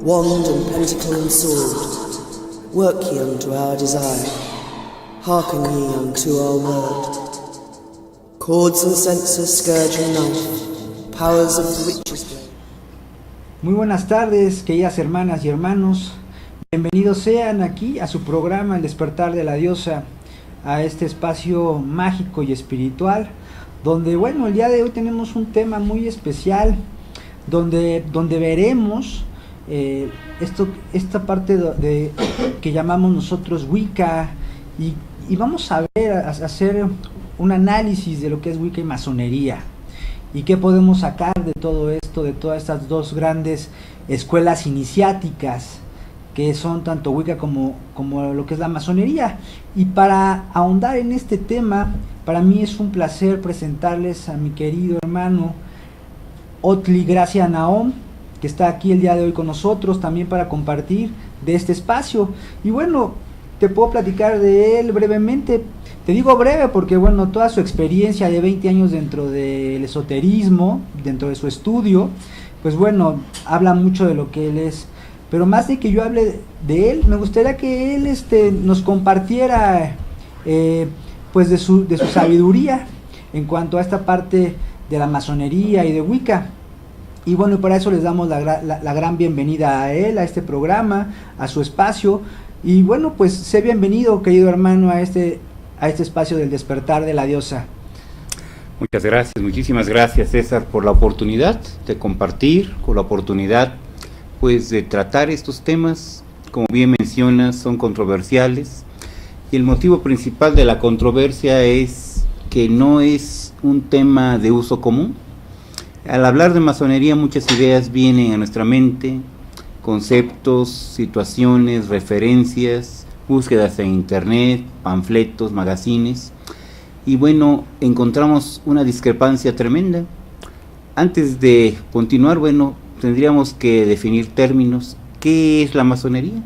Wand and pentacle and sword, work ye unto our desire, hearken ye unto our word. Cords and censers, scourge and knife, powers of the witches' blade. Muy buenas tardes, queridas hermanas y hermanos. Bienvenidos sean aquí a su programa El Despertar de la Diosa, a este espacio mágico y espiritual, donde, el día de hoy tenemos un tema muy especial, donde veremos esta parte de que llamamos nosotros Wicca, y vamos a hacer un análisis de lo que es Wicca y masonería, y qué podemos sacar de todo esto, de todas estas dos grandes escuelas iniciáticas que son tanto Wicca como lo que es la masonería. Y para ahondar en este tema, para mí es un placer presentarles a mi querido hermano Otli Gracia Nahom, que está aquí el día de hoy con nosotros también para compartir de este espacio. Y te puedo platicar de él brevemente. Te digo breve porque toda su experiencia de 20 años dentro del esoterismo, dentro de su estudio, pues habla mucho de lo que él es. Pero más de que yo hable de él, me gustaría que él nos compartiera pues de su sabiduría en cuanto a esta parte de la masonería y de Wicca. Y para eso les damos la gran bienvenida a él, a este programa, a su espacio. Y pues sé bienvenido, querido hermano, a este espacio del Despertar de la Diosa. Muchas gracias, muchísimas gracias, César, por la oportunidad de compartir, por la oportunidad pues de tratar estos temas. Como bien mencionas, son controversiales, y el motivo principal de la controversia es que no es un tema de uso común. Al hablar de masonería, muchas ideas vienen a nuestra mente, conceptos, situaciones, referencias, búsquedas en internet, panfletos, magazines, y encontramos una discrepancia tremenda. Antes de continuar, tendríamos que definir términos. ¿Qué es la masonería?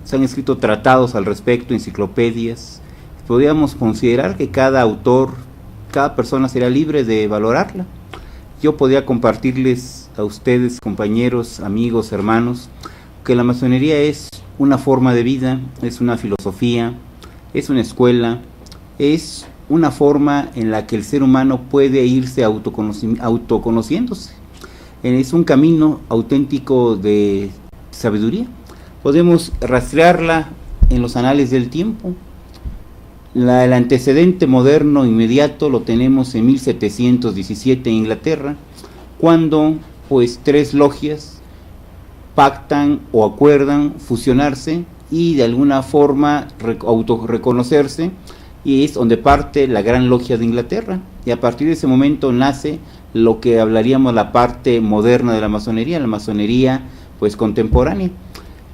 Se han escrito tratados al respecto, enciclopedias. Podríamos considerar que cada autor, cada persona será libre de valorarla. Yo podría compartirles a ustedes, compañeros, amigos, hermanos, que la masonería es una forma de vida, es una filosofía, es una escuela, es una forma en la que el ser humano puede irse autoconociéndose. Es un camino auténtico de sabiduría. Podemos rastrearla en los anales del tiempo. El antecedente moderno inmediato lo tenemos en 1717 en Inglaterra, cuando tres logias pactan o acuerdan fusionarse y de alguna forma autorreconocerse, y es donde parte la Gran Logia de Inglaterra, y a partir de ese momento nace lo que hablaríamos la parte moderna de la masonería contemporánea.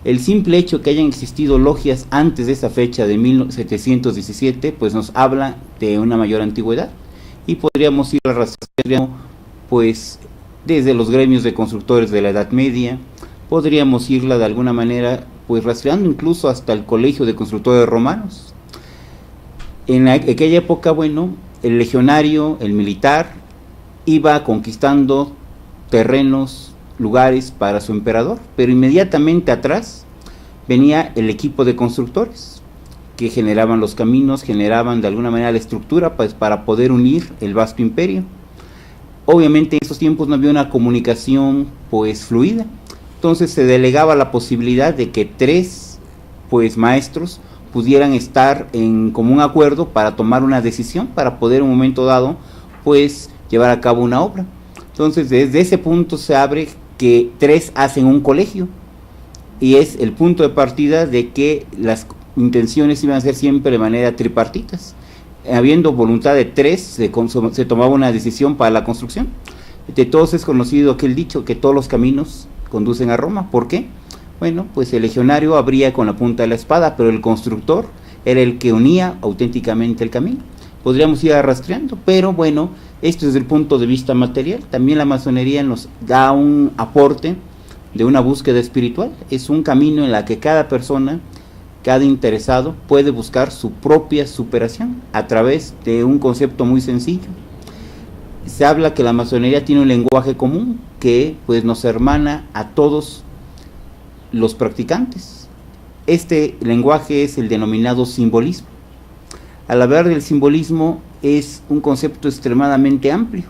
El simple hecho que hayan existido logias antes de esa fecha de 1717 nos habla de una mayor antigüedad, y podríamos ir rastreando desde los gremios de constructores de la Edad Media, podríamos irla de alguna manera rastreando incluso hasta el Colegio de Constructores Romanos. En aquella época, el legionario, el militar, iba conquistando terrenos, lugares para su emperador, pero inmediatamente atrás venía el equipo de constructores que generaban los caminos, generaban de alguna manera la estructura para poder unir el vasto imperio. Obviamente en esos tiempos no había una comunicación fluida, entonces se delegaba la posibilidad de que tres maestros pudieran estar en común acuerdo para tomar una decisión, para poder en un momento dado llevar a cabo una obra. Entonces desde ese punto se abre que tres hacen un colegio, y es el punto de partida de que las intenciones iban a ser siempre de manera tripartitas. Habiendo voluntad de tres, se tomaba una decisión para la construcción. De todos es conocido aquel dicho que todos los caminos conducen a Roma. ¿Por qué? El legionario abría con la punta de la espada, pero el constructor era el que unía auténticamente el camino. Podríamos ir rastreando, pero esto es desde el punto de vista material. También la masonería nos da un aporte de una búsqueda espiritual. Es un camino en la que cada persona, cada interesado puede buscar su propia superación a través de un concepto muy sencillo. Se habla que la masonería tiene un lenguaje común que nos hermana a todos los practicantes. Este lenguaje es el denominado simbolismo. Al hablar del simbolismo es un concepto extremadamente amplio,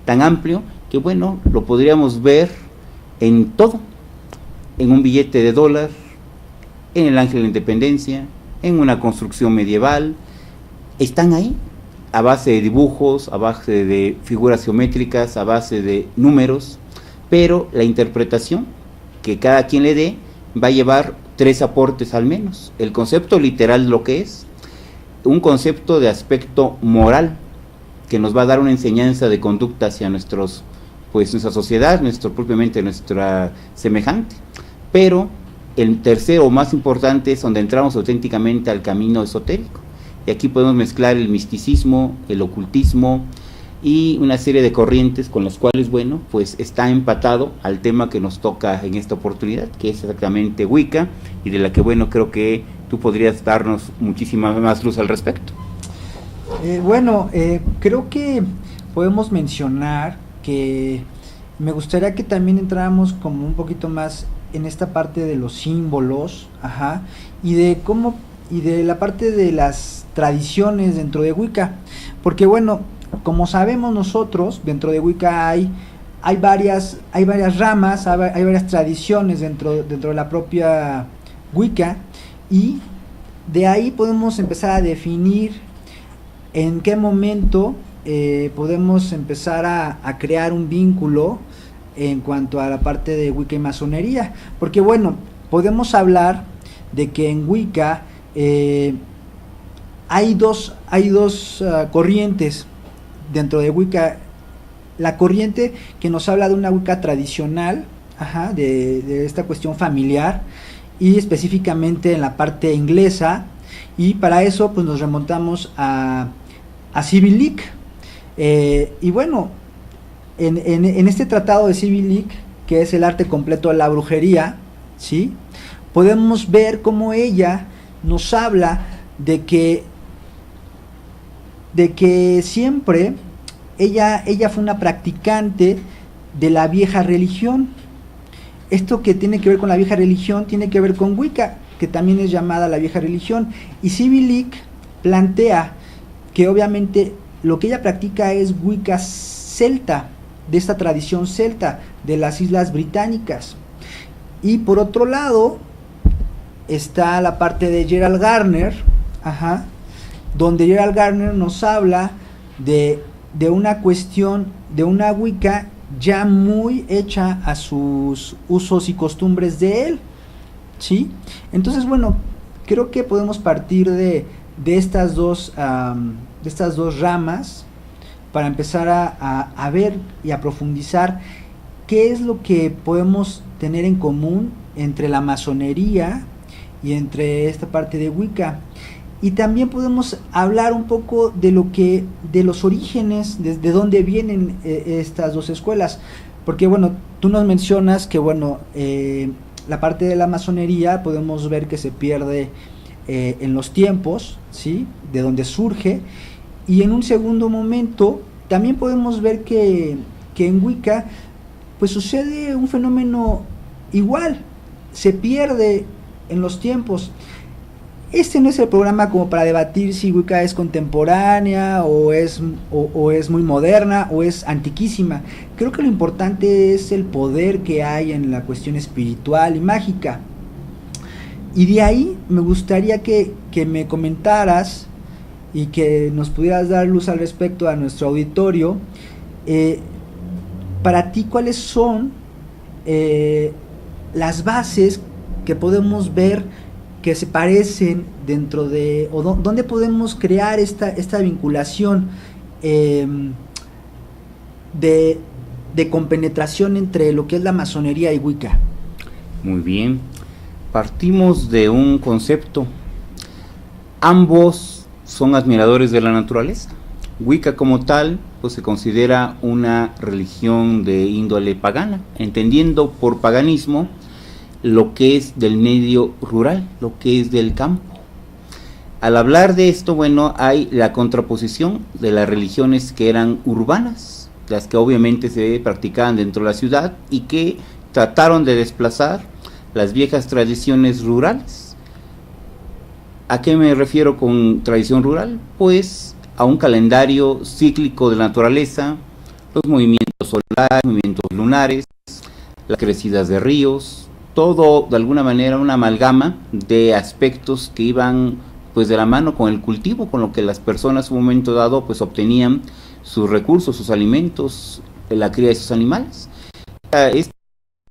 tan amplio que bueno, lo podríamos ver en todo, en un billete de dólar, en el Ángel de la Independencia, en una construcción medieval, están ahí, a base de dibujos, a base de figuras geométricas, a base de números, pero la interpretación que cada quien le dé va a llevar 3 aportes al menos. El concepto literal, lo que es un concepto de aspecto moral, que nos va a dar una enseñanza de conducta hacia nuestra sociedad, propiamente nuestra semejante. Pero el tercero, más importante, es donde entramos auténticamente al camino esotérico. Y aquí podemos mezclar el misticismo, el ocultismo y una serie de corrientes con las cuales, bueno, pues está empatado al tema que nos toca en esta oportunidad, que es exactamente Wicca, y de la que, bueno, creo que tú podrías darnos muchísima más luz al respecto. Creo que podemos mencionar que me gustaría que también entráramos como un poquito más en esta parte de los símbolos, y de cómo, y de la parte de las tradiciones dentro de Wicca, porque bueno, como sabemos nosotros, dentro de Wicca hay varias ramas, hay varias tradiciones dentro de la propia Wicca, y de ahí podemos empezar a definir en qué momento podemos empezar a crear un vínculo en cuanto a la parte de Wicca y masonería, porque bueno, podemos hablar de que en Wicca hay dos corrientes dentro de Wicca. La corriente que nos habla de una Wicca tradicional, de esta cuestión familiar, y específicamente en la parte inglesa, y para eso pues nos remontamos a Sibylline. Y bueno, en este tratado de Sibylline, que es el arte completo de la brujería, ¿sí?, podemos ver cómo ella nos habla de que siempre ella fue una practicante de la vieja religión. Esto que tiene que ver con la vieja religión tiene que ver con Wicca, que también es llamada la vieja religión, y Sibylline plantea que obviamente lo que ella practica es Wicca celta, de esta tradición celta de las Islas Británicas. Y por otro lado está la parte de Gerald Gardner, donde Gerald Gardner nos habla de una cuestión, de una Wicca ya muy hecha a sus usos y costumbres de él, ¿sí? Entonces, bueno, creo que podemos partir de estas dos ramas para empezar a ver y a profundizar qué es lo que podemos tener en común entre la masonería y entre esta parte de Wicca. Y también podemos hablar un poco de los orígenes, de dónde vienen estas dos escuelas, porque bueno, tú nos mencionas que bueno, la parte de la masonería podemos ver que se pierde en los tiempos, ¿sí?, de donde surge, y en un segundo momento también podemos ver que en Wicca pues sucede un fenómeno igual, se pierde en los tiempos. Este no es el programa como para debatir si Wicca es contemporánea o es muy moderna o es antiquísima. Creo que lo importante es el poder que hay en la cuestión espiritual y mágica. Y de ahí me gustaría que me comentaras y que nos pudieras dar luz al respecto a nuestro auditorio. Para ti, ¿cuáles son las bases que podemos ver que se parecen dentro de, o dónde podemos crear esta vinculación de compenetración entre lo que es la masonería y Wicca? Muy bien, partimos de un concepto. Ambos son admiradores de la naturaleza. Wicca como tal pues se considera una religión de índole pagana, entendiendo por paganismo lo que es del medio rural, lo que es del campo. Al hablar de esto, bueno, hay la contraposición de las religiones que eran urbanas, las que obviamente se practicaban dentro de la ciudad y que trataron de desplazar las viejas tradiciones rurales. ¿A qué me refiero con tradición rural? Pues a un calendario cíclico de la naturaleza, los movimientos solares, movimientos lunares, las crecidas de ríos, todo de alguna manera una amalgama de aspectos que iban pues de la mano con el cultivo, con lo que las personas en un momento dado pues obtenían sus recursos, sus alimentos, la cría de sus animales. Este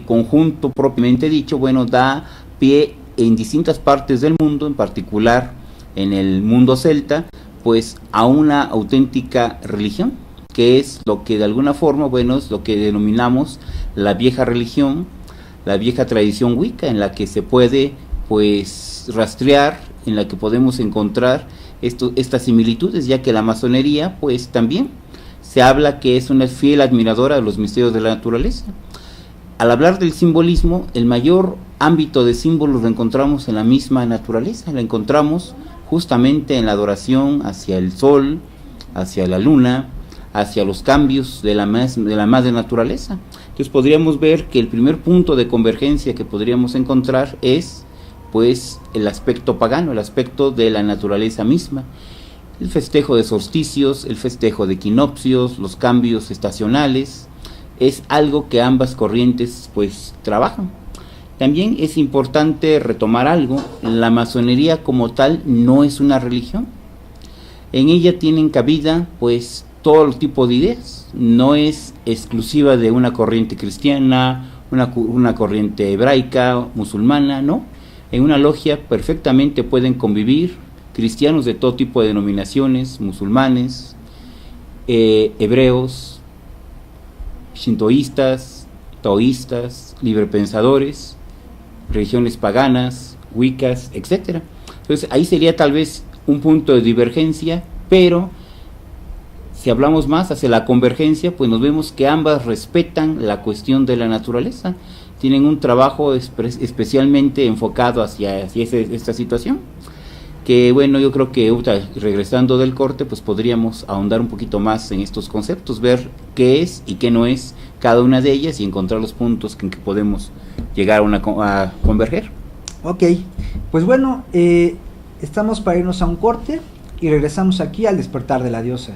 conjunto propiamente dicho, bueno, da pie en distintas partes del mundo, en particular en el mundo celta, pues a una auténtica religión, que es lo que de alguna forma, bueno, es lo que denominamos la vieja religión, la vieja tradición wicca, en la que se puede pues rastrear, en la que podemos encontrar estas similitudes, ya que la masonería pues también se habla que es una fiel admiradora de los misterios de la naturaleza. Al hablar del simbolismo, el mayor ámbito de símbolos lo encontramos en la misma naturaleza, la encontramos justamente en la adoración hacia el sol, hacia la luna, hacia los cambios de la madre naturaleza. Entonces podríamos ver que el primer punto de convergencia que podríamos encontrar es pues el aspecto pagano, el aspecto de la naturaleza misma, el festejo de solsticios, el festejo de equinoccios, los cambios estacionales, es algo que ambas corrientes pues trabajan. También es importante retomar algo: la masonería como tal no es una religión, en ella tienen cabida pues todo tipo de ideas, no es exclusiva de una corriente cristiana, una corriente hebraica, musulmana, no. En una logia perfectamente pueden convivir cristianos de todo tipo de denominaciones, musulmanes, hebreos, shintoístas, taoístas, librepensadores, religiones paganas, wiccas, etc. Entonces ahí sería tal vez un punto de divergencia, pero si hablamos más hacia la convergencia, pues nos vemos que ambas respetan la cuestión de la naturaleza, tienen un trabajo especialmente enfocado hacia esta situación, que bueno, yo creo que regresando del corte, pues podríamos ahondar un poquito más en estos conceptos, ver qué es y qué no es cada una de ellas y encontrar los puntos en que podemos llegar a converger. Ok, pues bueno, estamos para irnos a un corte y regresamos aquí al Despertar de la Diosa.